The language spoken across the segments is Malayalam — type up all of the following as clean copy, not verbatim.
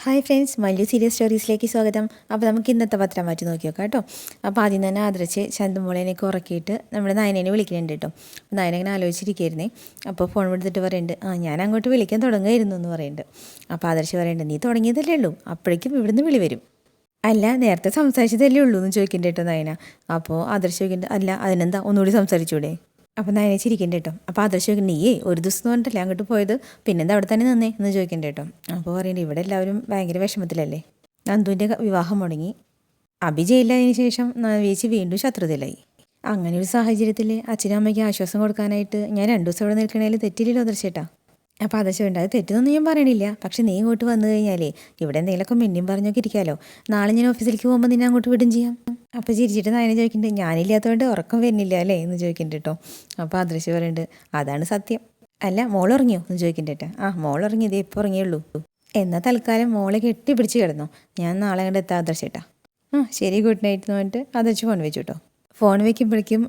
ഹായ് ഫ്രണ്ട്സ്, മല്ലു സീരിയസ് സ്റ്റോറീസിലേക്ക് സ്വാഗതം. അപ്പോൾ നമുക്ക് ഇന്നത്തെ പത്രം മാറ്റി നോക്കി നോക്കാം കേട്ടോ. അപ്പോൾ ആദ്യം തന്നെ ആദർശ് ചന്തുമോളേനൊക്കെ ഉറക്കിയിട്ട് നമ്മുടെ നയനേനെ വിളിക്കുന്നുണ്ട് കേട്ടോ. അപ്പോൾ നയന ഇങ്ങനെ ആലോചിച്ചിരിക്കുകയായിരുന്നേ. അപ്പോൾ ഫോൺ എടുത്തിട്ട് പറയുന്നുണ്ട്, ഞാൻ അങ്ങോട്ട് വിളിക്കാൻ തുടങ്ങുമായിരുന്നു എന്ന് പറയുന്നുണ്ട്. അപ്പോൾ ആദർശ് പറയുന്നുണ്ട്, നീ തുടങ്ങിയതല്ലേ ഉള്ളൂ, അപ്പോഴേക്കും ഇവിടുന്ന് വിളി വരും. അല്ല, നേരത്തെ സംസാരിച്ചതല്ലേ ഉള്ളൂ എന്ന് ചോദിക്കുന്നുണ്ട് കേട്ടോ നയന. അപ്പോൾ ആദർശ് ചോദിക്കുന്നുണ്ട്, അല്ല അതിനെന്താ ഒന്നുകൂടി സംസാരിച്ചൂടെ? അപ്പോൾ നയനെ ചിരിക്കുന്നുണ്ട് കേട്ടോ. അപ്പോൾ ആദർശ് ചോദിക്കുന്നുണ്ട്, നീയേ ഒരു ദിവസം എന്ന് പറഞ്ഞിട്ടല്ലേ അങ്ങോട്ട് പോയത്, പിന്നെന്താ അവിടെ തന്നെ നിന്നേ എന്ന് ചോദിക്കുന്നുണ്ട് കേട്ടോ. അപ്പോൾ പറയുന്നുണ്ട്, ഇവിടെ എല്ലാവരും ഭയങ്കര വിഷമത്തിലല്ലേ, നന്ദുവിൻ്റെ വിവാഹം മുടങ്ങി, അഭി ജയിലിലായതിനു ശേഷം നവീച്ച് വീണ്ടും ശത്രുതയിലായി. അങ്ങനെ ഒരു സാഹചര്യത്തിൽ അച്ഛനും അമ്മയ്ക്ക് ആശ്വാസം കൊടുക്കാനായിട്ട് ഞാൻ 2 ദിവസം ഇവിടെ നിൽക്കണേൽ തെറ്റില്ലല്ലോ ആദർശേട്ടാ. അപ്പോൾ ആദർശ് വേണ്ട, അത് തെറ്റൊന്നും ഞാൻ പറയണില്ല, പക്ഷെ നീ ഇങ്ങോട്ട് വന്നു കഴിഞ്ഞാലേ ഇവിടെ എന്തെങ്കിലുമൊക്കെ മിന്നിയും പറഞ്ഞൊക്കെ ഇരിക്കാമല്ലോ. നാളെ ഞാൻ ഓഫീസിലേക്ക് പോകുമ്പോൾ നിന്നെ അങ്ങോട്ട് വിടും ചെയ്യാം. അപ്പോൾ ചിരിച്ചിട്ട് നയനെ ചോദിക്കുന്നുണ്ട്, ഞാനില്ലാത്തതുകൊണ്ട് ഉറക്കം വരുന്നില്ല അല്ലേ എന്ന് ചോദിക്കുന്നുണ്ട് കേട്ടോ. അപ്പോൾ ആദർശ് പറയുന്നുണ്ട്, അതാണ് സത്യം. അല്ല, മോൾ ഉറങ്ങിയോ എന്ന് ചോദിക്കുന്നുണ്ട് കേട്ടോ. മോൾ ഉറങ്ങി, ഇതേ ഇപ്പോൾ ഉറങ്ങിയുള്ളൂ. എന്നാൽ തൽക്കാലം മോളെ കെട്ടിപ്പിടിച്ച് കിടന്നു, ഞാൻ നാളെ കണ്ട് എത്താം ആദർശേട്ടാ. ശരി, ഗുഡ് നൈറ്റ് എന്ന് പറഞ്ഞിട്ട് ആദർശ് ഫോൺ വെച്ചു കേട്ടോ. ഫോൺ വയ്ക്കുമ്പോഴേക്കും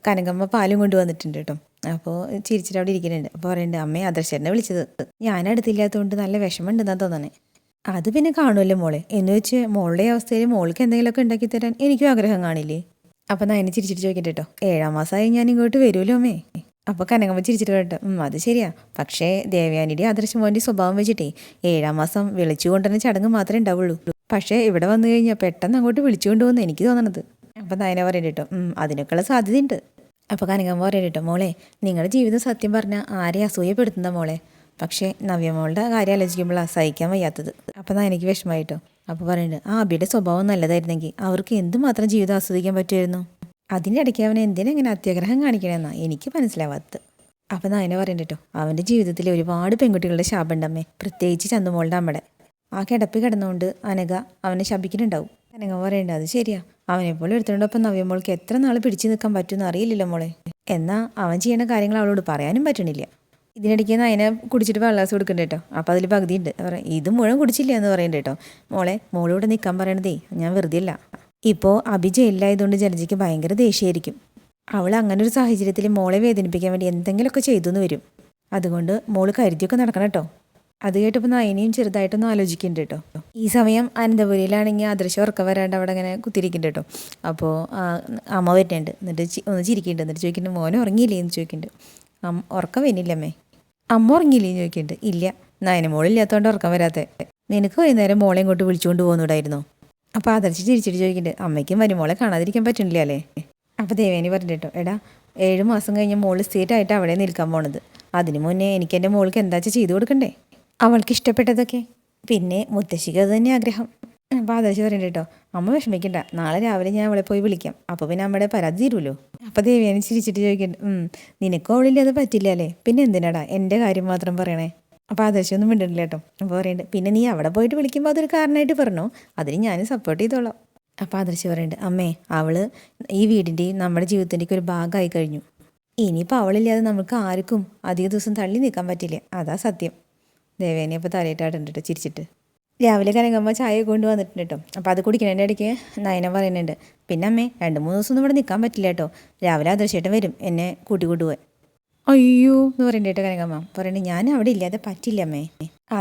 കനകമ്മ പാലും കൊണ്ടുവന്നിട്ടുണ്ട് കേട്ടോ. അപ്പോൾ ചിരിച്ചിട്ട് അവിടെ ഇരിക്കുന്നുണ്ട്. അപ്പോൾ പറയുന്നുണ്ട്, അമ്മയെ ആദർശേട്ടനെ വിളിച്ചത്, ഞാൻ അടുത്തില്ലാത്തതുകൊണ്ട് നല്ല വിഷമമുണ്ടെന്നാണ് തോന്നണേ. അത് പിന്നെ കാണുമല്ലോ മോളെ, എന്ന് വെച്ച് മോളുടെ അവസ്ഥയിൽ മോൾക്ക് എന്തെങ്കിലുമൊക്കെ ഉണ്ടാക്കി തരാൻ എനിക്കും ആഗ്രഹം കാണില്ലേ. അപ്പോൾ നയനെ ചിരിച്ചിട്ട് ചോദിക്കട്ടെ കേട്ടോ, 7ാം മാസമായി ഞാൻ ഇങ്ങോട്ട് വരുമല്ലോ അമ്മേ. അപ്പോൾ കനകമ്മ ചിരിച്ചിട്ട് കേട്ടോ, അത് ശരിയാ, പക്ഷേ ദേവയാനിയുടെ ആദർശ് മോൻ്റെ സ്വഭാവം വെച്ചിട്ടേ 7ാം മാസം വിളിച്ചു കൊണ്ടുവരുന്ന ചടങ്ങ് മാത്രമേ ഉണ്ടാവുള്ളൂ. പക്ഷേ ഇവിടെ വന്നു കഴിഞ്ഞാൽ പെട്ടെന്ന് അങ്ങോട്ട് വിളിച്ചു കൊണ്ടുപോകുന്ന എനിക്ക് തോന്നണത്. അപ്പോൾ നയന പറയണ്ട കേട്ടോ, അതിനൊക്കെയുള്ള സാധ്യതയുണ്ട്. അപ്പോൾ കനകമ്മ പറയണ്ട കേട്ടോ, മോളെ നിങ്ങളുടെ ജീവിതം സത്യം പറഞ്ഞാൽ ആരെയും അസൂയപ്പെടുത്തുന്ന മോളെ, പക്ഷേ നവ്യമോളുടെ കാര്യം ആലോചിക്കുമ്പോഴാണ് സഹിക്കാൻ വയ്യാത്തത്. അപ്പോൾ എനിക്ക് വിഷമമായിട്ടോ. അപ്പോൾ പറയുന്നുണ്ട്, അബിയുടെ സ്വഭാവം നല്ലതായിരുന്നെങ്കിൽ അവർക്ക് എന്തുമാത്രം ജീവിതം ആസ്വദിക്കാൻ പറ്റുമായിരുന്നു. അതിൻ്റെ ഇടയ്ക്ക് അവൻ എന്തിനെങ്ങനെ അത്യാഗ്രഹം കാണിക്കണമെന്നാണ് എനിക്ക് മനസ്സിലാവാത്തത്. അപ്പോൾ നയന പറയുന്നുണ്ട് കേട്ടോ, അവൻ്റെ ജീവിതത്തിൽ ഒരുപാട് പെൺകുട്ടികളുടെ ശാപമുണ്ടമ്മേ, പ്രത്യേകിച്ച് ചന്തുമോളുടെ അമ്മയുടെ. ആ കിടപ്പ് കിടന്നുകൊണ്ട് അനഘ അവനെ ശപിക്കുന്നുണ്ടാവും. അനഘ പറയേണ്ടത് അത് ശരിയാ, അവനെപ്പോലെ എടുത്തുകൊണ്ടപ്പം നവ്യമോൾക്ക് എത്ര നാൾ പിടിച്ചു നിൽക്കാൻ പറ്റുമെന്ന് അറിയില്ലല്ലോ മോളെ. എന്നാൽ അവൻ ചെയ്യുന്ന കാര്യങ്ങൾ അവളോട് പറയാനും പറ്റണില്ല. ഇതിനിടയ്ക്ക് നയനെ കുടിച്ചിട്ട് വെള്ളാസ് കൊടുക്കണ്ട കേട്ടോ. അപ്പോൾ അതിൽ പകുതി ഉണ്ട് ഇത് മുഴുവൻ കുടിച്ചില്ല എന്ന് പറയണ്ട കേട്ടോ. മോളോട് നിൽക്കാൻ പറയണതേ ഞാൻ വെറുതെ അല്ല. ഇപ്പോൾ അഭി ജയിലിലായതുകൊണ്ട് ജലജയ്ക്ക് ഭയങ്കര ദേഷ്യമായിരിക്കും. അവൾ അങ്ങനെ ഒരു സാഹചര്യത്തിൽ മോളെ വേദനിപ്പിക്കാൻ വേണ്ടി എന്തെങ്കിലുമൊക്കെ ചെയ്തു എന്ന് വരും. അതുകൊണ്ട് മോള് കരുതിയൊക്കെ നടക്കണം കേട്ടോ. അത് കേട്ടപ്പോൾ നയനയും ചെറുതായിട്ടൊന്നും ആലോചിക്കുന്നുണ്ട് കേട്ടോ. ഈ സമയം അനന്തപുരിയിലാണെങ്കിൽ ആദർശം ഉറക്കം വരാണ്ട് അവിടെ അങ്ങനെ കുത്തിരിക്കുന്നുണ്ട് കേട്ടോ. അപ്പോൾ അമ്മ വരുന്നുണ്ട്, എന്നിട്ട് ഒന്ന് ചിരിക്കുന്നുണ്ട്. എന്നിട്ട് ചോദിക്കുന്നുണ്ട്, മോനെ ഉറങ്ങിയില്ലേ എന്ന് ചോദിക്കുന്നുണ്ട്. ഉറക്കം വരുന്നില്ലമ്മേ. അമ്മ ഉറങ്ങിയില്ലേന്ന് ചോദിക്കുന്നുണ്ട്. ഇല്ല, നയന മോളില്ലാത്തതുകൊണ്ട് ഉറക്കം വരാത്തെ. നിനക്ക് വൈകുന്നേരം മോളെ ഇങ്ങോട്ട് വിളിച്ചുകൊണ്ട് പോകുന്നുണ്ടായിരുന്നോ? അപ്പോൾ ആദർശ് ചിരിച്ചിട്ട് ചോദിക്കുന്നുണ്ട്, അമ്മയ്ക്കും വരുമോളെ കാണാതിരിക്കാൻ പറ്റുന്നില്ല അല്ലേ. അപ്പോൾ ദേവേനി പറഞ്ഞിട്ട് കേട്ടോ, എടാ 7 മാസം കഴിഞ്ഞ് മോള് സ്ഥിരമായിട്ട് അവിടെ നിൽക്കാൻ പോണത്. അതിന് മുന്നേ എനിക്ക് എൻ്റെ മോൾക്ക് എന്താച്ചാൽ ചെയ്തു കൊടുക്കണ്ടേ, അവൾക്ക് ഇഷ്ടപ്പെട്ടതൊക്കെ. പിന്നെ മുത്തശ്ശിക്ക് അത് തന്നെ ആഗ്രഹം. അപ്പോൾ ആദർശ് പറയുന്നുണ്ട് കേട്ടോ, അമ്മ വിഷമിക്കണ്ട, നാളെ രാവിലെ ഞാൻ അവളെ പോയി വിളിക്കാം, അപ്പോൾ പിന്നെ അമ്മയുടെ പരാതി തീരുമല്ലോ. അപ്പോൾ ദേവയാനി ചിരിച്ചിട്ട് ചോദിക്കുന്നുണ്ട്, നിനക്കും അവളില്ല അത് പറ്റില്ല അല്ലേ, പിന്നെ എന്തിനാടാ എൻ്റെ കാര്യം മാത്രം പറയണേ. അപ്പോൾ ആദർശം ഒന്നും മിണ്ടുന്നില്ല കേട്ടോ. അപ്പോൾ പറയുന്നുണ്ട്, പിന്നെ നീ അവിടെ പോയിട്ട് വിളിക്കുമ്പോൾ അതൊരു കാരണമായിട്ട് പറഞ്ഞോ, അതിന് ഞാനും സപ്പോർട്ട് ചെയ്തോളാം. അപ്പോൾ ആദർശ് പറയുന്നുണ്ട്, അമ്മേ അവൾ ഈ വീടിൻ്റെയും നമ്മുടെ ജീവിതത്തിൻ്റെയൊക്കെ ഒരു ഭാഗമായി കഴിഞ്ഞു. ഇനിയിപ്പോൾ അവളില്ലാതെ നമുക്ക് ആർക്കും അധിക ദിവസം തള്ളി നിൽക്കാൻ പറ്റില്ല, അതാ സത്യം. ദേവേനെ അപ്പോൾ തലയിട്ടാടുണ്ട് കേട്ടോ ചിരിച്ചിട്ട്. രാവിലെ കനകമ്മ ചായ കൊണ്ട് വന്നിട്ടുണ്ട് കേട്ടോ. അപ്പോൾ അത് കുടിക്കുന്നതിൻ്റെ ഇടയ്ക്ക് നയന പറയുന്നുണ്ട്, പിന്നെ അമ്മേ 2-3 ദിവസം ഒന്നും ഇവിടെ നിൽക്കാൻ പറ്റില്ല കേട്ടോ, രാവിലെ ആദർശേട്ടൻ വരും എന്നെ കൂട്ടിക്കൊണ്ടുപോയി. അയ്യോ എന്ന് പറയണ്ട കേട്ടോ കനകമ്മ. പറയുന്നുണ്ട്, ഞാൻ അവിടെ ഇല്ലാതെ പറ്റില്ല അമ്മേ.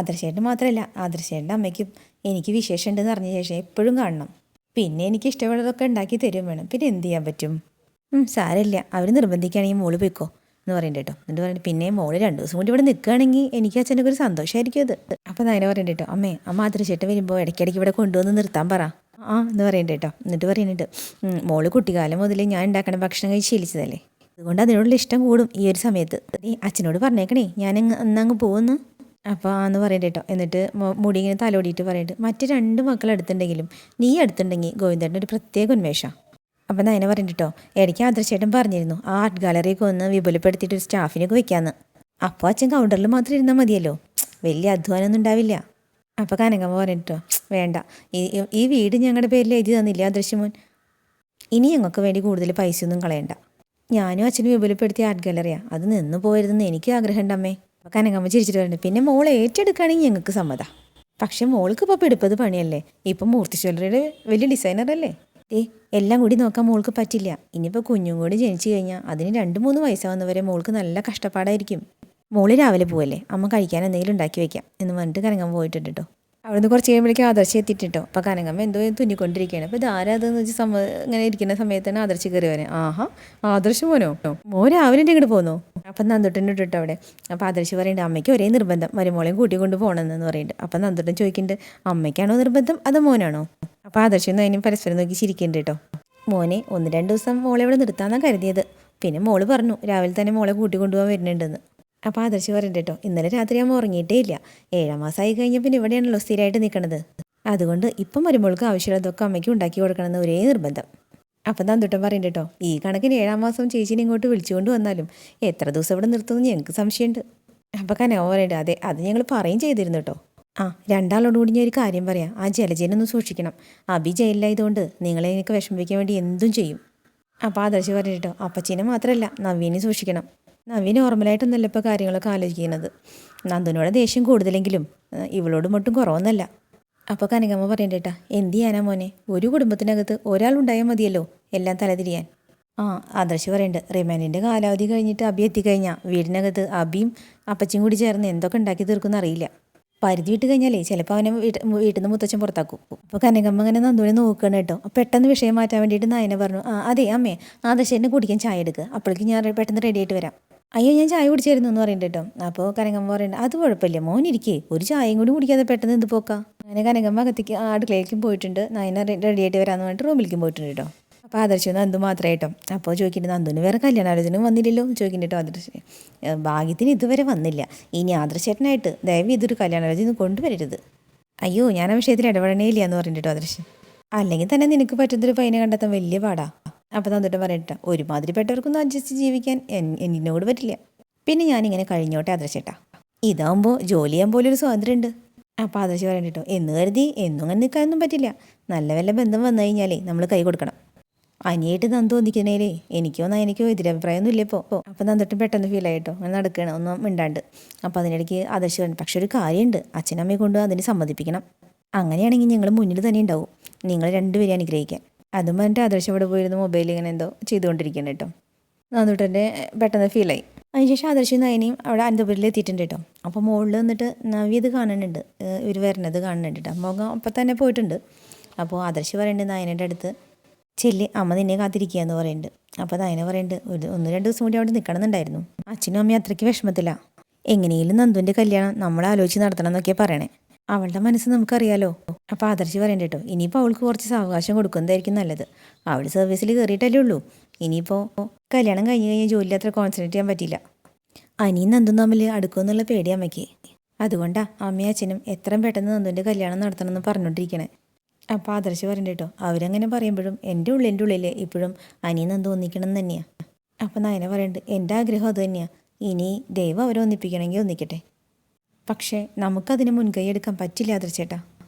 ആദർശേട്ടൻ മാത്രമല്ല, ആദർശേട്ടൻ്റെ അമ്മയ്ക്കും എനിക്ക് വിശേഷം ഉണ്ടെന്ന് അറിഞ്ഞ ശേഷം എപ്പോഴും കാണണം, പിന്നെ എനിക്ക് ഇഷ്ടമുള്ളതൊക്കെ ഉണ്ടാക്കി തരും വേണം, പിന്നെ എന്ത് ചെയ്യാൻ പറ്റും. സാരമില്ല, അവർ നിർബന്ധിക്കുകയാണെങ്കിൽ മോള് പോയിക്കോ എന്ന് പറയുന്നുണ്ട് കേട്ടോ. എന്നിട്ട് പറയുന്നത്, പിന്നെ മോള് 2 ദിവസം കൂടി ഇവിടെ നിൽക്കുകയാണെങ്കിൽ എനിക്ക് അച്ഛനൊക്കെ ഒരു സന്തോഷമായിരിക്കും അത്. അപ്പോൾ നയന പറയുന്നുണ്ട് കേട്ടോ, അമ്മ ആദർശേട്ടൻ വരുമ്പോൾ ഇടയ്ക്കിടയ്ക്ക് ഇവിടെ കൊണ്ടുവന്ന് നിർത്താൻ പറ എന്ന് പറയുന്നുണ്ട് കേട്ടോ. എന്നിട്ട് പറയുന്നുണ്ട്, മോള് കുട്ടിക്കാലം മുതലേ ഞാൻ ഉണ്ടാക്കണ ഭക്ഷണം കഴിച്ച് ശീലിച്ചതല്ലേ, അതുകൊണ്ട് അതിനോടുള്ള ഇഷ്ടം കൂടും ഈ ഒരു സമയത്ത്. അച്ഛനോട് പറഞ്ഞേക്കണേ ഞാൻ എന്നങ്ങ് പോകുന്നു. അപ്പോൾ എന്ന് പറയുന്നുണ്ട് കേട്ടോ. എന്നിട്ട് മുടി ഇങ്ങനെ തലോടിയിട്ട് പറയുന്നുണ്ട്, മറ്റ് 2 മക്കൾ അടുത്തുണ്ടെങ്കിലും നീ അടുത്തുണ്ടെങ്കിൽ ഗോവിന്ദേട്ടൻ ഒരു പ്രത്യേക ഉന്മേഷമാണ്. അപ്പം നയന പറയുന്നുണ്ട് കേട്ടോ, ഇടയ്ക്ക് ആദർശേട്ടൻ പറഞ്ഞിരുന്നു ആ ആർട്ട് ഗാലറിയൊക്കെ ഒന്ന് വിപുലപ്പെടുത്തിയിട്ട് ഒരു സ്റ്റാഫിനൊക്കെ വെക്കാമെന്ന്. അപ്പോൾ അച്ഛൻ കൗണ്ടറിൽ മാത്രം ഇരുന്നാൽ മതിയല്ലോ, വലിയ അധ്വാനമൊന്നും ഉണ്ടാവില്ല. അപ്പോൾ കനകമ്മ പറഞ്ഞിട്ടോ, വേണ്ട, ഈ വീട് ഞങ്ങളുടെ പേരിൽ എഴുതി തന്നില്ല ആദർശമോൻ, ഇനി ഞങ്ങൾക്ക് വേണ്ടി കൂടുതൽ പൈസയൊന്നും കളയണ്ട. ഞാനും അച്ഛനും വിപുലപ്പെടുത്തിയ ആർട്ട് ഗാലറിയാണ്, അത് നിന്ന് പോയിരുന്നെന്ന് എനിക്ക് ആഗ്രഹമുണ്ട് അമ്മേ. അപ്പോൾ കനകമ്മ ചിരിച്ചിട്ട് പറയുന്നുണ്ട്, പിന്നെ മോൾ ഏറ്റെടുക്കുകയാണെങ്കിൽ ഞങ്ങൾക്ക് സമ്മതം, പക്ഷെ മോൾക്ക് ഇപ്പോൾ എടുപ്പത് പണിയല്ലേ, ഇപ്പം മൂർത്തി ജ്വല്ലറിയുടെ വലിയ ഡിസൈനറല്ലേ, എല്ലാം കൂടി നോക്കാൻ മോൾക്ക് പറ്റില്ല. ഇനിയിപ്പോൾ കുഞ്ഞും കൂടി ജനിച്ചു കഴിഞ്ഞാൽ അതിന് 2-3 വയസ്സാവുന്നവരെ മോൾക്ക് നല്ല കഷ്ടപ്പാടായിരിക്കും. മോള് രാവിലെ പോവല്ലേ, അമ്മ കഴിക്കാൻ എന്തെങ്കിലും ഉണ്ടാക്കി വെക്കാം എന്ന് പറഞ്ഞിട്ട് കനകമ്മ പോയിട്ടുണ്ട് കേട്ടോ. അവിടുന്ന് കുറച്ച് കഴിയുമ്പോഴേക്കും ആദർശം എത്തിയിട്ടോ. അപ്പോൾ കനകമ്മ എന്തോ തുന്നിക്കൊണ്ടിരിക്കുകയാണ്. അപ്പോൾ ഇത് ആരാതെന്ന് വെച്ച് ഇങ്ങനെ ഇരിക്കുന്ന സമയത്താണ് ആദർശ് കയറി വരാൻ. ആഹാ, ആദർശ് മോൻ രാവിലെ ഇങ്ങോട്ട് പോന്നോ? അപ്പം നന്ദുട്ടൻ ഇട്ടിട്ടോ അവിടെ. അപ്പോൾ ആദർശ് പറയുന്നുണ്ട് അമ്മയ്ക്ക് ഒരേ നിർബന്ധം മരുമോളെയും കൂട്ടിക്കൊണ്ട് പോകണമെന്ന് പറയുന്നുണ്ട്. അപ്പം നന്ദുട്ടൻ ചോദിക്കുന്നുണ്ട് അമ്മയ്ക്കാണോ നിർബന്ധം അതോ മോനാണോ? അപ്പോൾ ആദർശം അതിനും പരസ്പരം നോക്കി ചിരിക്കുന്നുണ്ട് കേട്ടോ. മോനെ 1-2 ദിവസം മോളെ ഇവിടെ നിർത്താമെന്നാണ് കരുതിയത്. പിന്നെ മോള് പറഞ്ഞു രാവിലെ തന്നെ മോളെ കൂട്ടിക്കൊണ്ടുപോകാൻ വരുന്നുണ്ടെന്ന്. അപ്പോൾ ആദർശ് പറയുന്നുണ്ട് കേട്ടോ, ഇന്നലെ രാത്രി അമ്മ ഉറങ്ങിയിട്ടേ ഇല്ല. 7 മാസമായി കഴിഞ്ഞ പിന്നെ ഇവിടെയാണല്ലോ സ്ഥിരമായിട്ട് നിൽക്കണത്. അതുകൊണ്ട് ഇപ്പം മരുമോൾക്ക് ആവശ്യമുള്ളതൊക്കെ അമ്മയ്ക്ക് ഉണ്ടാക്കി കൊടുക്കണമെന്ന് ഒരേ നിർബന്ധം. അപ്പം നന്ദുട്ടൻ പറയുന്നുണ്ട് കേട്ടോ, ഈ കണക്കിന് 7 മാസം ചേച്ചീനെ ഇങ്ങോട്ട് വിളിച്ചുകൊണ്ട് വന്നാലും എത്ര ദിവസം ഇവിടെ നിർത്തുമെന്ന് ഞങ്ങൾക്ക് സംശയമുണ്ട്. അപ്പോൾ കനക പറയുന്നുണ്ട് അതെ, അത് ഞങ്ങൾ പറയും ചെയ്തിരുന്നു കേട്ടോ. രണ്ടാളോട് കൂടി ഞാൻ ഒരു കാര്യം പറയാം, ആ ജലജേനൊന്ന് സൂക്ഷിക്കണം. അബി ജയിലിലായതുകൊണ്ട് നിങ്ങളെ എനിക്ക് വിഷമിപ്പിക്കാൻ വേണ്ടി എന്തും ചെയ്യും. അപ്പോൾ ആദർശ് പറഞ്ഞിട്ടോ, അപ്പച്ചീനെ മാത്രമല്ല നവീനെ സൂക്ഷിക്കണം. നവീൻ നോർമലായിട്ടൊന്നല്ല ഇപ്പോൾ കാര്യങ്ങളൊക്കെ ആലോചിക്കുന്നത്. നന്ദനോട് ദേഷ്യം കൂടുതലെങ്കിലും ഇവളോട് ഒട്ടും കുറവൊന്നല്ല. അപ്പോൾ കനകമ്മ പറയണ്ടേട്ടാ, എന്ത് ചെയ്യാനാ മോനെ, ഒരു കുടുംബത്തിനകത്ത് ഒരാളുണ്ടായാൽ മതിയല്ലോ എല്ലാം തലതിരിയാൻ. ആദർശ് പറയുന്നുണ്ട് റിമാൻഡിൻ്റെ കാലാവധി കഴിഞ്ഞിട്ട് അബി എത്തിക്കഴിഞ്ഞാൽ വീടിനകത്ത് അബിയും അപ്പച്ചിയും കൂടി ചേർന്ന് എന്തൊക്കെ ഉണ്ടാക്കി തീർക്കുമെന്ന് അറിയില്ല. പരിധി വിട്ട് കഴിഞ്ഞാലേ ചിലപ്പോൾ അവനെ വീട്ടിൽ നിന്ന് മുത്തച്ഛൻ പുറത്താക്കും. അപ്പോൾ കനകമ്മ അങ്ങനെ നന്ദുവിനെ നോക്കണം കേട്ടോ. പെട്ടെന്ന് വിഷയം മാറ്റാൻ വേണ്ടിയിട്ട് നയനെ പറഞ്ഞു അതെ അമ്മേ ആദർശേനെ കുടിക്കാൻ ചായ എടുക്കുക, അപ്പോഴേക്കും ഞാൻ പെട്ടെന്ന് റെഡി ആയിട്ട് വരാം. അയ്യോ ഞാൻ ചായ കുടിച്ചായിരുന്നു എന്ന് പറയുന്നുണ്ട് കേട്ടോ. അപ്പോൾ കനകമ്മ പറയുന്നുണ്ട് അത് കുഴപ്പമില്ല മോനിരിക്കേ, ഒരു ചായയും കൂടി കുടിക്കാതെ പെട്ടെന്ന് എന്ത് പോക്കാം. അങ്ങനെ കനകമ്മ അകത്തേക്ക് അടുക്കളയിലേക്കും പോയിട്ടുണ്ട്, നയന റെഡി ആയിട്ട് വരാമെന്ന് പറഞ്ഞിട്ട് റൂമിലേക്കും പോയിട്ടുണ്ട് കേട്ടോ. അപ്പോൾ ആദർശ് നന്ദു മാത്രമായിട്ടോ. അപ്പോൾ ചോദിക്കുന്നുണ്ട് നന്ദുവിന് വേറെ കല്യാണാലോചനയും വന്നില്ലല്ലോ ചോദിക്കുന്നുണ്ട് കേട്ടോ. ആദർശ് ഭാഗ്യത്തിന് ഇതുവരെ വന്നില്ല, ഇനി ആദർശേട്ടനായിട്ട് ദയവ് ഇതൊരു കല്യാണാലോചന കൊണ്ടുവരരുത്. അയ്യോ ഞാൻ ആ വിഷയത്തിൽ ഇടപെടണേ ഇല്ല എന്ന് പറഞ്ഞിട്ടോ ആദർശ്. അല്ലെങ്കിൽ തന്നെ നിനക്ക് പറ്റുന്നൊരു പയ്യനെ കണ്ടെത്താൻ വലിയ പാടാ. അപ്പോൾ നന്ദുട്ടൻ പറയട്ടെ, ഒരുമാതിരിപ്പെട്ടവർക്കൊന്നും അഡ്ജസ്റ്റ് ജീവിക്കാൻ എന്നോട് പറ്റില്ല. പിന്നെ ഞാനിങ്ങനെ കഴിഞ്ഞോട്ടെ ആദർശേട്ടാ, ഇതാവുമ്പോൾ ജോലി ചെയ്യാൻ പോലൊരു സ്വാതന്ത്ര്യമുണ്ട്. അപ്പോൾ ആദർശ് പറയട്ടോ, എന്ന് കരുതി എന്നും അങ്ങനെ നിൽക്കാനൊന്നും പറ്റില്ല. നല്ല വല്ല ബന്ധം വന്നു കഴിഞ്ഞാലേ നമ്മൾ കൈ കൊടുക്കണം. അനിയായിട്ട് നന്ദു ഒന്നിക്കുന്നതിലേ എനിക്കോ എതിരഭിപ്രായമൊന്നും ഇല്ല ഇപ്പോൾ. അപ്പോൾ നന്ദുട്ടൻ പെട്ടെന്ന് ഫീലായിട്ടോ, അങ്ങനെ നടക്കണം ഒന്നും മിണ്ടാണ്ട്. അപ്പോൾ അതിനിടയ്ക്ക് ആദർശ് പറഞ്ഞു, പക്ഷെ ഒരു കാര്യമുണ്ട്, അച്ഛനമ്മയെ കൊണ്ട് അതിന് സമ്മതിപ്പിക്കണം. അങ്ങനെയാണെങ്കിൽ ഞങ്ങൾ മുന്നിൽ തന്നെ ഉണ്ടാവും, നിങ്ങൾ രണ്ടുപേരെ അനുഗ്രഹിക്കാൻ. അതും പറഞ്ഞിട്ട് ആദർശ് അവിടെ പോയിരുന്ന് മൊബൈൽ ഇങ്ങനെ എന്തോ ചെയ്തുകൊണ്ടിരിക്കണം കേട്ടോ. നന്ദുട്ടൻ്റെ പെട്ടെന്ന് ഫീലായി. അതിനുശേഷം ആദർശ് നയനയും അവിടെ അനന്തപുരത്തിൽ എത്തിയിട്ടുണ്ട് കേട്ടോ. അപ്പോൾ മുകളിൽ നിന്നിട്ട് നവ്യ ഇത് കാണുന്നുണ്ട്, ഇവർ വരുന്നത് കാണുന്നുണ്ട് കേട്ടോ. മുഖം അപ്പം തന്നെ പോയിട്ടുണ്ട്. അപ്പോൾ ആദർശ് പറയുന്നുണ്ട് നയനയുടെ അടുത്ത്, ചെല്ലി അമ്മ നിന്നെ കാത്തിരിക്കുകയെന്ന് പറയുന്നുണ്ട്. അപ്പോൾ നയന പറയുന്നുണ്ട് 1-2 ദിവസം കൂടി അവിടെ നിൽക്കണമെന്നുണ്ടായിരുന്നു. അച്ഛനും അമ്മയും അത്രയ്ക്ക് വിഷമത്തില്ല, എങ്ങനെയെങ്കിലും നന്ദുവിൻ്റെ കല്യാണം നമ്മൾ ആലോചിച്ച് നടത്തണം എന്നൊക്കെയാണ് പറയണേ. അവളുടെ മനസ്സ് നമുക്കറിയാലോ. അപ്പോൾ ആദർശ് പറയണ്ട കേട്ടോ, ഇനിയിപ്പോൾ അവൾക്ക് കുറച്ച് സാവകാശം കൊടുക്കുന്നതായിരിക്കും നല്ലത്. അവൾ സർവീസിൽ കയറിയിട്ടല്ലേ ഉള്ളൂ, ഇനിയിപ്പോൾ കല്യാണം കഴിഞ്ഞ് ജോലിയിൽ അത്ര കോൺസെൻട്രേറ്റ് ചെയ്യാൻ പറ്റില്ല. അനിയും നന്ദും തമ്മിൽ അടുക്കുമെന്നുള്ള പേടി അമ്മയ്ക്ക്. അതുകൊണ്ടാണ് അമ്മയും അച്ഛനും എത്രയും പെട്ടെന്ന് നന്ദുവിൻ്റെ കല്യാണം നടത്തണമെന്ന് പറഞ്ഞുകൊണ്ടിരിക്കണേ. അപ്പോൾ ആദർശ് പറയണ്ട കേട്ടോ, അവരങ്ങനെ പറയുമ്പോഴും എൻ്റെ ഉള്ളിൽ ഇപ്പോഴും അനിയും നന്ദു ഒന്നിക്കണം എന്ന് തന്നെയാണ്. അപ്പോൾ നയന പറയുന്നുണ്ട് എൻ്റെ ആഗ്രഹം അത് തന്നെയാണ്, ഇനി ദൈവം അവരെ ഒന്നിപ്പിക്കണമെങ്കിൽ ഒന്നിക്കട്ടെ. പക്ഷേ നമുക്കതിന് മുൻകൈ എടുക്കാൻ പറ്റില്ല ആദർശേട്ടാ.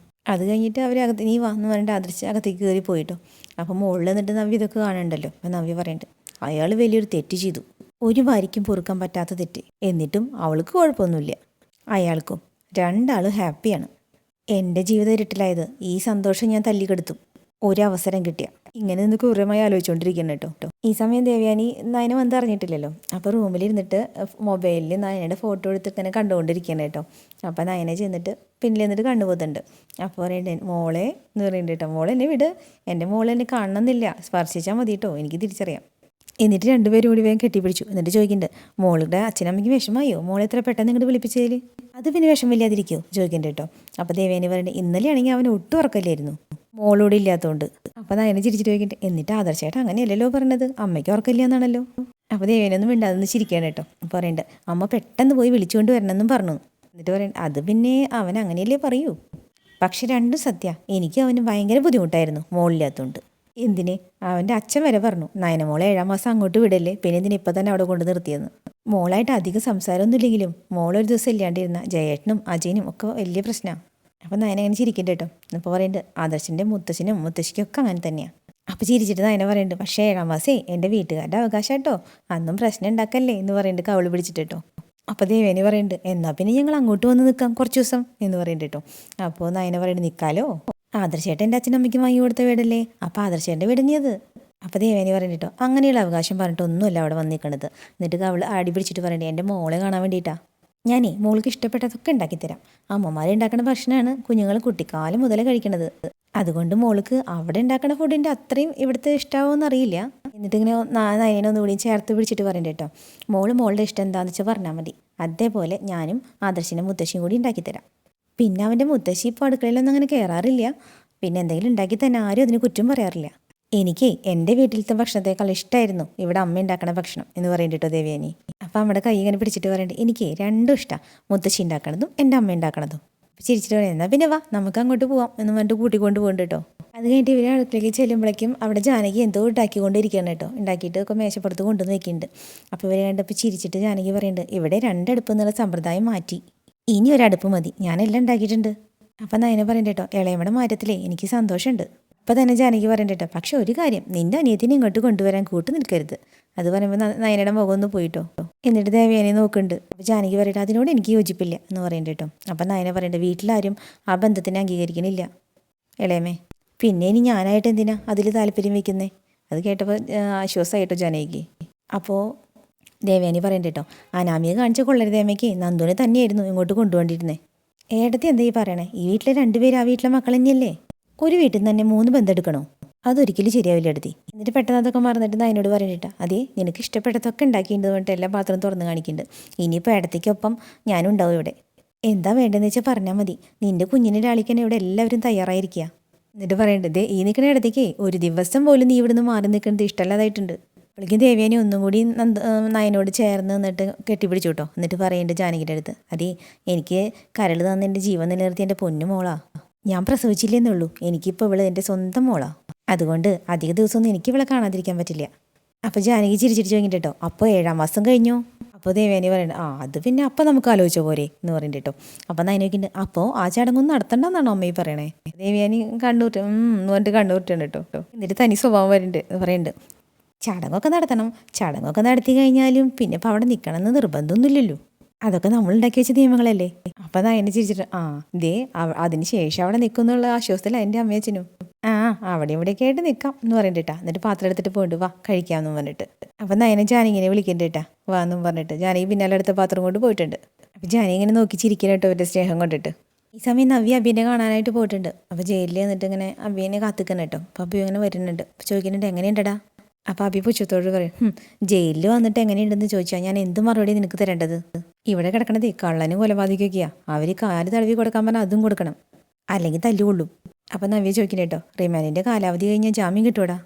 അത് കഴിഞ്ഞിട്ട് അവരകത്ത് നീ വന്ന് പറഞ്ഞിട്ട് ആദർശ് അകത്തേക്ക് കയറി പോയിട്ടോ. അപ്പോൾ മുകളിൽ നിന്നിട്ട് നവ്യ ഇതൊക്കെ കാണണ്ടല്ലോ. അപ്പോൾ നവ്യ പറയുന്നുണ്ട് അയാൾ വലിയൊരു തെറ്റ് ചെയ്തു, ഒരു ഭാര്യയ്ക്കും പൊറുക്കാൻ പറ്റാത്ത തെറ്റ്. എന്നിട്ടും അവൾക്ക് കുഴപ്പമൊന്നുമില്ല, അയാൾക്കും. രണ്ടാളും ഹാപ്പിയാണ്. എൻ്റെ ജീവിതം ഇരുട്ടിലായത് ഈ സന്തോഷം ഞാൻ തല്ലിക്കെടുത്തും ഒരവസരം കിട്ടിയ. ഇങ്ങനെ നിന്ന് ക്രൂരമായി ആലോചിച്ചുകൊണ്ടിരിക്കുന്നു കേട്ടോ. ഈ സമയം ദേവയാനി നയന വന്ന് അറിഞ്ഞിട്ടില്ലല്ലോ. അപ്പോൾ റൂമിലിരുന്നിട്ട് മൊബൈലിൽ നയനയുടെ ഫോട്ടോ എടുത്തിട്ട് തന്നെ കണ്ടുകൊണ്ടിരിക്കുകയാണ് കേട്ടോ. അപ്പോൾ നയന ചെന്നിട്ട് പിന്നിൽ നിന്നിട്ട് കണ്ടുപോകുന്നുണ്ട്. അപ്പോൾ പറയുന്നുണ്ട് മോളെ എന്ന് പറയുന്നുണ്ട് കേട്ടോ, മോളെ എന്നെ വിട്, എൻ്റെ മോളെ എന്നെ കാണണമെന്നില്ല, സ്പർശിച്ചാൽ മതി കേട്ടോ, എനിക്ക് തിരിച്ചറിയാം. എന്നിട്ട് രണ്ടുപേരും കൂടി വേഗം കെട്ടിപ്പിടിച്ചു. എന്നിട്ട് ചോദിക്കുന്നുണ്ട് മോളുടെ അച്ഛനമ്മയ്ക്ക് വിഷമമായോ മോളെ എത്ര പെട്ടെന്ന് ഇങ്ങോട്ട് വിളിപ്പിച്ചതിൽ? അത് പിന്നെ വിഷമില്ലാതിരിക്കുമോ ചോദിക്കുന്നുണ്ട് കേട്ടോ. അപ്പോൾ ദേവേനി പറയുന്നത് ഇന്നലെയാണെങ്കിൽ അവന് ഒട്ടും ഉറക്കമില്ലായിരുന്നു മോളോട് ഇല്ലാത്തതുകൊണ്ട്. അപ്പോൾ നയനെ ചിരിച്ചിട്ട് ചോദിക്കട്ടെ, എന്നിട്ട് ആദർശേട്ടാ അങ്ങനെയല്ലല്ലോ പറഞ്ഞത്, അമ്മയ്ക്ക് ഉറക്കമില്ല എന്നാണല്ലോ. അപ്പോൾ ദേവേനൊന്നും മിണ്ടാതെന്ന് ചിരിക്കുകയാണ് കേട്ടോ. പറയുന്നുണ്ട് അമ്മ പെട്ടെന്ന് പോയി വിളിച്ചുകൊണ്ട് വരണമെന്നും പറഞ്ഞു. എന്നിട്ട് പറയുന്നുണ്ട് അത് പിന്നെ അവൻ അങ്ങനെയല്ലേ പറയൂ. പക്ഷെ രണ്ടും സത്യ, എനിക്ക് അവന് ഭയങ്കര ബുദ്ധിമുട്ടായിരുന്നു മോളില്ലാത്തതുകൊണ്ട്. എന്തിന്, അവൻ്റെ അച്ഛൻ വരെ പറഞ്ഞു നയനമോളെ 7 മാസം അങ്ങോട്ട് വിടല്ലേ, പിന്നെ ഇതിന് ഇപ്പം തന്നെ അവിടെ കൊണ്ട് നിർത്തിയെന്ന്. മോളായിട്ട് അധികം സംസാരമൊന്നും ഇല്ലെങ്കിലും മോളൊരു ദിവസം ഇല്ലാണ്ടിരുന്ന ജയേട്ടനും അജയനും ഒക്കെ വലിയ പ്രശ്നമാണ്. അപ്പം നയന അങ്ങനെ ചിരിക്കണ്ട കേട്ടോ. ഇപ്പോൾ പറയുന്നുണ്ട് ആദർശിൻ്റെ മുത്തശ്ശനും മുത്തശ്ശിക്കൊക്കെ അങ്ങനെ തന്നെയാണ്. അപ്പോൾ ചിരിച്ചിട്ട് നയന പറയുന്നുണ്ട് പക്ഷേ 7 മാസേ എൻ്റെ വീട്ടുകാരുടെ അവകാശം കേട്ടോ, അന്നും പ്രശ്നം ഉണ്ടാക്കല്ലേ എന്ന് പറയുന്നുണ്ട് കവള് പിടിച്ചിട്ട് കേട്ടോ. അപ്പോൾ ദേവേനി പറയുന്നുണ്ട് എന്നാൽ പിന്നെ ഞങ്ങൾ അങ്ങോട്ട് വന്ന് നിൽക്കാം കുറച്ച് ദിവസം എന്ന് പറയുന്നുണ്ട് കേട്ടോ. അപ്പോൾ നയന പറയുന്നുണ്ട് നിൽക്കാലോ, ആദർശേട്ടൻ എൻ്റെ അച്ഛനമ്മയ്ക്ക് വാങ്ങി കൊടുത്ത വീടല്ലേ, അപ്പോൾ ആദർശേട്ടൻ്റെ വീടഞ്ഞത്. അപ്പോൾ ദേവേനി പറയുന്നുണ്ട് കേട്ടോ അങ്ങനെയുള്ള അവകാശം പറഞ്ഞിട്ട് ഒന്നുമല്ല അവിടെ വന്ന് നിൽക്കണത്. എന്നിട്ട് അവൾ ആടി പിടിച്ചിട്ട് പറയണ്ടേ എൻ്റെ മോളെ കാണാൻ വേണ്ടിയിട്ടാ. ഞാനേ മോൾക്ക് ഇഷ്ടപ്പെട്ടതൊക്കെ ഉണ്ടാക്കിത്തരാം. അമ്മമാർ ഉണ്ടാക്കുന്ന ഭക്ഷണമാണ് കുഞ്ഞുങ്ങൾ കുട്ടിക്കാലം മുതലേ കഴിക്കണത്. അതുകൊണ്ട് മോൾക്ക് അവിടെ ഉണ്ടാക്കുന്ന ഫുഡിൻ്റെ അത്രയും ഇവിടുത്തെ ഇഷ്ടമാവുമെന്ന് അറിയില്ല. എന്നിട്ട് ഇങ്ങനെ നയനെ ഒന്നുകൂടി ചേർത്ത് പിടിച്ചിട്ട് പറയണ്ട കേട്ടോ. മോളുടെ ഇഷ്ടം എന്താണെന്ന് വെച്ചാൽ പറഞ്ഞാൽ മതി. അതേപോലെ ഞാനും ആദർശിൻ്റെ മുത്തശ്ശിയും കൂടി ഉണ്ടാക്കിത്തരാം. പിന്നെ അവൻ്റെ മുത്തശ്ശി ഇപ്പോൾ അടുക്കളയിലൊന്നും അങ്ങനെ കയറാറില്ല. പിന്നെ എന്തെങ്കിലും ഉണ്ടാക്കി തന്നെ ആരും അതിന് കുറ്റം പറയാറില്ല. എനിക്ക് എൻ്റെ വീട്ടിലത്തെ ഭക്ഷണത്തേക്കാൾ ഇഷ്ടമായിരുന്നു ഇവിടെ അമ്മ ഉണ്ടാക്കണ ഭക്ഷണം എന്ന് പറയണ്ടിട്ടോ ദേവയാനി. അപ്പം നമ്മുടെ കൈ ഇങ്ങനെ പിടിച്ചിട്ട് പറയണ്ടേ, എനിക്ക് രണ്ടും ഇഷ്ടമാണ്, മുത്തശ്ശി ഉണ്ടാക്കണതും എൻ്റെ അമ്മ ഉണ്ടാക്കണതും. ചിരിച്ചിട്ട് പറയാം, എന്നാൽ പിന്നെ വാ നമുക്ക് അങ്ങോട്ട് പോവാം എന്ന് പറഞ്ഞിട്ട് കൂട്ടിക്കൊണ്ട് പോകുന്നുണ്ട് കേട്ടോ. അത് കഴിഞ്ഞിട്ട് ഇവർ അടുക്കളയ്ക്ക് ചെല്ലുമ്പോഴേക്കും അവിടെ ജാനകി എന്തോ ഉണ്ടാക്കിക്കൊണ്ടിരിക്കുകയാണ് കേട്ടോ. ഉണ്ടാക്കിയിട്ട് ഒക്കെ മേശപ്പുറത്ത് കൊണ്ടുവന്ന് വെക്കുന്നുണ്ട്. അപ്പോൾ ഇവർ കണ്ടപ്പോൾ ചിരിച്ചിട്ട് ജാനകി പറയുന്നുണ്ട്, ഇവിടെ രണ്ടടുപ്പ് എന്നുള്ള സമ്പ്രദായം മാറ്റി, ഇനി ഒരടുപ്പ് മതി, ഞാനെല്ലാം ഉണ്ടാക്കിയിട്ടുണ്ട്. അപ്പം നയന പറയണ്ട കേട്ടോ, ഇളയമ്മയുടെ മാറ്റത്തിലേ എനിക്ക് സന്തോഷമുണ്ട്. അപ്പം തന്നെ ജാനകി പറയണ്ട കേട്ടോ, പക്ഷെ ഒരു കാര്യം, നിൻ്റെ അനിയത്തിനെ ഇങ്ങോട്ട് കൊണ്ടുവരാൻ കൂട്ട് നിൽക്കരുത്. അത് പറയുമ്പോൾ നയനയുടെ മുഖം ഒന്ന് പോയിട്ടോ. എന്നിട്ട് ദേവയാനി നോക്കുന്നുണ്ട്. അപ്പോൾ ജാനകി പറയട്ടെ, അതിനോട് എനിക്ക് യോജിപ്പില്ല എന്ന് പറയണ്ട കേട്ടോ. അപ്പം നയന പറയണ്ട, വീട്ടിലാരും ആ ബന്ധത്തിനെ അംഗീകരിക്കണില്ല ഇളയമേ, പിന്നെ ഇനി ഞാനായിട്ട് എന്തിനാ അതിൽ താല്പര്യം വയ്ക്കുന്നേ. അത് കേട്ടപ്പോൾ ആശ്വാസമായിട്ടോ ജാനകിക്ക്. അപ്പോൾ ദേവയാനി പറയണ്ട കേട്ടോ, അനാമിക കാണിച്ച കൊള്ളരുതേമയ്ക്ക് നന്ദുവിനെ തന്നെയായിരുന്നു ഇങ്ങോട്ട് കൊണ്ടുപോണ്ടിരുന്നേ. ഏടത്തി എന്താ ഈ പറയണേ, ഈ വീട്ടിലെ രണ്ടുപേരും ആ വീട്ടിലെ മക്കൾ തന്നെയല്ലേ, ഒരു വീട്ടിൽ നിന്ന് തന്നെ 3 ബന്ധം എടുക്കണോ, അതൊരിക്കലും ശരിയാവില്ല എടുത്തി. എന്നിട്ട് പെട്ടെന്ന് അതൊക്കെ മറന്നിട്ട് അതിനോട് പറഞ്ഞിട്ടാ, അതേ നിനക്ക് ഇഷ്ടപ്പെട്ടതൊക്കെ ഉണ്ടാക്കിയിട്ടുണ്ട് പറഞ്ഞിട്ട് എല്ലാ പാത്രം തുറന്ന് കാണിക്കുന്നുണ്ട്. ഇനിയിപ്പോൾ ഇടത്തേക്കൊപ്പം ഞാനും ഉണ്ടാവും ഇവിടെ, എന്താ വേണ്ടതെന്ന് വെച്ചാൽ പറഞ്ഞാൽ മതി, നിൻ്റെ കുഞ്ഞിനെ ലാളിക്കാൻ ഇവിടെ എല്ലാവരും തയ്യാറായിരിക്കുക. എന്നിട്ട് പറയേണ്ടത്, ഈ നിൽക്കുന്ന ഇടത്തേക്ക് ഒരു ദിവസം പോലും നീ ഇവിടുന്ന് മാറി നിൽക്കുന്നത് ഇഷ്ടമല്ലാതായിട്ടുണ്ട്. അപ്പോഴേക്കും ദേവയാനി ഒന്നും കൂടി നയനോട് ചേർന്ന് നിന്നിട്ട് കെട്ടിപ്പിടിച്ചു കേട്ടോ. എന്നിട്ട് പറയേണ്ടത് ജാനകിയുടെ അടുത്ത്, അതേ എനിക്ക് കരൾ തന്ന് എൻ്റെ ജീവൻ നിലനിർത്തി എൻ്റെ പൊന്നു മോളാ, ഞാൻ പ്രസവിച്ചില്ലെന്നുള്ളൂ, എനിക്കിപ്പോൾ ഇവള് എൻ്റെ സ്വന്തം മോളാ, അതുകൊണ്ട് അധിക ദിവസമൊന്നും എനിക്ക് ഇവളെ കാണാതിരിക്കാൻ പറ്റില്ല. അപ്പോൾ ജാനകി ചിരിച്ചിട്ട് ചോദിക്കണ്ട കേട്ടോ, അപ്പോൾ 7-ാം മാസം കഴിഞ്ഞോ. അപ്പോൾ ദേവയാനി പറയണ്ട, അത് പിന്നെ അപ്പം നമുക്ക് ആലോചിച്ചോ പോരെ എന്ന് പറയണ്ട കേട്ടോ. അപ്പം നയനോക്കിണ്ട്, അപ്പോൾ ആ ചടങ്ങൊന്നും നടത്തണ്ടെന്നാണോ അമ്മ ഈ പറയണേ. ദേവയാനി കണ്ണൂറ്റ് എന്ന് പറഞ്ഞിട്ട് കണ്ണൂറ്റുണ്ട് കേട്ടോ. എന്നിട്ട് തനി സ്വഭാവം പറയുന്നുണ്ട്, ചടങ്ങൊക്കെ നടത്തണം, ചടങ്ങൊക്കെ നടത്തി കഴിഞ്ഞാലും പിന്നെ ഇപ്പോൾ അവിടെ നിൽക്കണമെന്ന് നിർബന്ധമൊന്നുമില്ലല്ലോ, അതൊക്കെ നമ്മൾ ഉണ്ടാക്കി വെച്ച നിയമങ്ങളല്ലേ. അപ്പം നയനെ ചിരിച്ചിട്ട്, അതിന് ശേഷം അവിടെ നിൽക്കുന്നുള്ള ആശ്വാസത്തില്ല എൻ്റെ അമ്മയച്ചനും. അവിടെ ഇവിടെയൊക്കെ ആയിട്ട് നിൽക്കാം എന്ന് പറയണ്ടേട്ടാ. എന്നിട്ട് പാത്രം എടുത്തിട്ട് പോയിട്ട് വാ കഴിക്കാമെന്നും പറഞ്ഞിട്ട്. അപ്പം നയനെ ജാനിങ്ങനെ വിളിക്കണ്ടേട്ടാ വാ എന്നും പറഞ്ഞിട്ട് ജാനകി പിന്നാലെ അടുത്ത പാത്രം കൊണ്ട് പോയിട്ടുണ്ട്. അപ്പം ജാനി ഇങ്ങനെ നോക്കി ചിരിക്കണേട്ടോ അവരുടെ സ്നേഹം കൊണ്ടിട്ട്. ഈ സമയം നവ്യ അബീനെ കാണാനായിട്ട് പോയിട്ടുണ്ട്. അപ്പോൾ ജയിലിൽ വന്നിട്ട് ഇങ്ങനെ അബീനെ കാത്തിക്കണം കേട്ടോ. അപ്പം അബി ഇങ്ങനെ വരുന്നുണ്ട്. ചോദിക്കുന്നുണ്ട്, എങ്ങനെയുണ്ടടാ. അപ്പോൾ അബി പുച്ഛത്തോട് പറയും, ജയിലിൽ വന്നിട്ട് എങ്ങനെയുണ്ടെന്ന് ചോദിച്ചാൽ ഞാൻ എന്ത് മറുപടി നിനക്ക് തരേണ്ടത്. ഇവിടെ കിടക്കണതേ കള്ളനും കൊലപാതകയൊക്കെയാ, അവർ കാല് തടവി കൊടുക്കാൻ പറഞ്ഞാൽ അതും കൊടുക്കണം, അല്ലെങ്കിൽ തല്ലുകൊള്ളും. അപ്പം നവ്യ ചോദിക്കണ്ട കേട്ടോ, റിമാൻഡിൻ്റെ കാലാവധി കഴിഞ്ഞാൽ ജാമ്യം കിട്ടുമോടാ.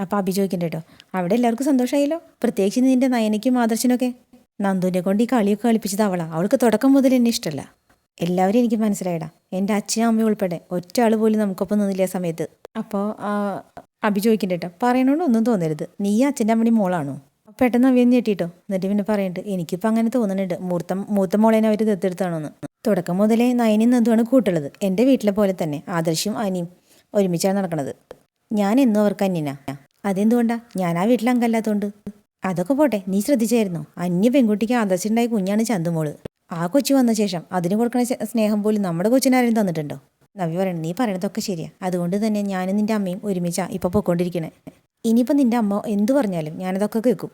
അപ്പം അബി ചോദിക്കണ്ട കേട്ടോ, അവിടെ എല്ലാവർക്കും സന്തോഷമായല്ലോ, പ്രത്യേകിച്ച് നിൻ്റെ നയനയ്ക്കും ആദർശനൊക്കെ. നന്ദുവിനെ കൊണ്ട് ഈ കളിയൊക്കെ കളിപ്പിച്ചത് അവൾക്ക് തുടക്കം മുതൽ എന്നെ ഇഷ്ടമല്ല. എല്ലാവരും എനിക്ക് മനസ്സിലായടാ, എൻ്റെ അച്ഛനും അമ്മയും ഉൾപ്പെടെ ഒറ്റ ആൾ പോലും നമുക്കൊപ്പം നിന്നില്ല ആ സമയത്ത്. അപ്പോൾ അബി ചോദിക്കണ്ട കേട്ടോ, പറയണോണ്ട് ഒന്നും തോന്നരുത്, നീ അച്ഛൻ്റെ അമ്മയുടെ മോളാണോ. പെട്ടെന്ന് നവ്യ ഞെട്ടിട്ടോ. എന്നിട്ട് പിന്നെ പറയുന്നുണ്ട്, എനിക്കിപ്പോൾ അങ്ങനെ തോന്നുന്നുണ്ട്, മൂത്ത മോളേനെ അവർ ദത്തെടുത്താണോന്ന്. തുടക്കം മുതലേ നയനും നന്ദുവാണ് കൂട്ടുള്ളത്. എൻ്റെ വീട്ടിലെ പോലെ തന്നെ ആദർശും അനിയും ഒരുമിച്ചാണ് നടക്കുന്നത്. ഞാൻ എന്നും അവർക്ക് അന്യനാ. അതെന്തുകൊണ്ടാ, ഞാൻ ആ വീട്ടിൽ അംഗമല്ലാത്തതുകൊണ്ട്. അതൊക്കെ പോട്ടെ, നീ ശ്രദ്ധിച്ചായിരുന്നോ, അന്യ പെൺകുട്ടിക്ക് ആദർശുണ്ടായ കുഞ്ഞാണ് ചന്തുമോള്. ആ കൊച്ചു വന്ന ശേഷം അതിന് കൊടുക്കുന്ന സ്നേഹം പോലും നമ്മുടെ കൊച്ചിനാരും തന്നിട്ടുണ്ടോ. നവ്യ പറയണം, നീ പറയണതൊക്കെ ശരിയാ, അതുകൊണ്ട് തന്നെ ഞാനും നിൻ്റെ അമ്മയും ഒരുമിച്ചാ ഇപ്പോൾ പൊയ്ക്കൊണ്ടിരിക്കണേ. ഇനിയിപ്പോൾ നിൻ്റെ അമ്മ എന്തു പറഞ്ഞാലും ഞാനതൊക്കെ കേൾക്കും.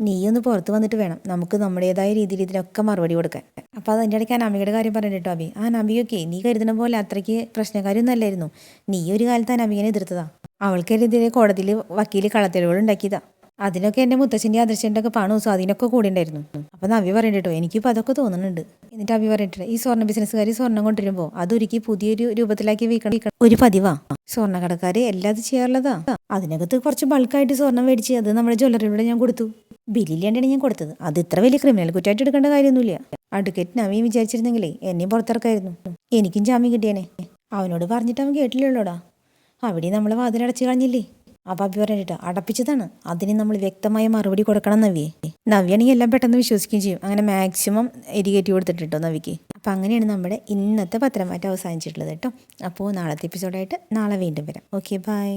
നീയൊന്ന് പുറത്ത് വന്നിട്ട് വേണം നമുക്ക് നമ്മുടേതായ രീതിയിൽ ഇതിനൊക്കെ മറുപടി കൊടുക്കാൻ. അപ്പോൾ അതിൻ്റെ ഇടയ്ക്ക് അനാമികയുടെ കാര്യം പറഞ്ഞിട്ടോ അബി. അനാമികയൊക്കെ നീ കരുതുന്ന പോലെ അത്രയ്ക്ക് പ്രശ്നക്കാരൊന്നും അല്ലായിരുന്നു. നീ ഒരു കാലത്ത് അനാമികനെ എതിർത്തതാ, അവൾക്കെതിരെ കോടതിയിൽ വക്കീൽ കള്ളത്തെളിവുകൾ ഉണ്ടാക്കിയതാ. അതിനൊക്കെ എൻ്റെ മുത്തച്ഛൻ്റെ ആദർശൻ്റെ ഒക്കെ പണവും സ്വാധീനമൊക്കെ കൂടെ ഉണ്ടായിരുന്നു. അപ്പോൾ നവ്യ പറയണ്ടോ, എനിക്കിപ്പോൾ അതൊക്കെ തോന്നുന്നുണ്ട്. എന്നിട്ട് അബി പറഞ്ഞിട്ട്, ഈ സ്വർണ്ണ ബിസിനസ്സുകാർ സ്വർണ്ണം കൊണ്ടുവരുമ്പോൾ അതൊരുക്കി പുതിയൊരു രൂപത്തിലാക്കി വീക്കണം ഒരു പതിവാ. സ്വർണ്ണക്കടക്കാർ എല്ലാം അത് ചെയ്യാറുള്ളതാ. അതിനകത്ത് കുറച്ച് ബൾക്കായിട്ട് സ്വർണ്ണം മേടിച്ച് അത് നമ്മുടെ ജ്വല്ലറിയിലൂടെ ഞാൻ കൊടുത്തു. ബില്ലില്ലാണ്ടാണ് ഞാൻ കൊടുത്തത്. അത് ഇത്ര വലിയ ക്രിമിനൽ കുറ്റമായിട്ട് എടുക്കേണ്ട കാര്യമൊന്നുമില്ല. അഡ്വക്കേറ്റ് നവീൻ വിചാരിച്ചിരുന്നെങ്കിലേ എന്നെയും പുറത്തിറക്കായിരുന്നു, എനിക്കും ജാമ്യം കിട്ടിയേനെ. അവനോട് പറഞ്ഞിട്ട് അവൻ കേട്ടില്ലല്ലോടാ, അവിടെ നമ്മളെ വാതിലടച്ച് കളഞ്ഞില്ലേ. അപ്പം അബി പറഞ്ഞിട്ട്, അടപ്പിച്ചതാണ്, അതിന് നമ്മൾ വ്യക്തമായ മറുപടി കൊടുക്കണം നവ്യേ. നവ്യാണെങ്കിൽ എല്ലാം പെട്ടെന്ന് വിശ്വസിക്കുകയും ചെയ്യും. അങ്ങനെ മാക്സിമം എരികേറ്റി കൊടുത്തിട്ടോ നവിക്ക്. അപ്പം അങ്ങനെയാണ് നമ്മുടെ ഇന്നത്തെ പത്രമാറ്റം അവസാനിച്ചിട്ടുള്ളത് കേട്ടോ. അപ്പോൾ നാളത്തെ എപ്പിസോഡായിട്ട് നാളെ വീണ്ടും വരാം. Okay, by.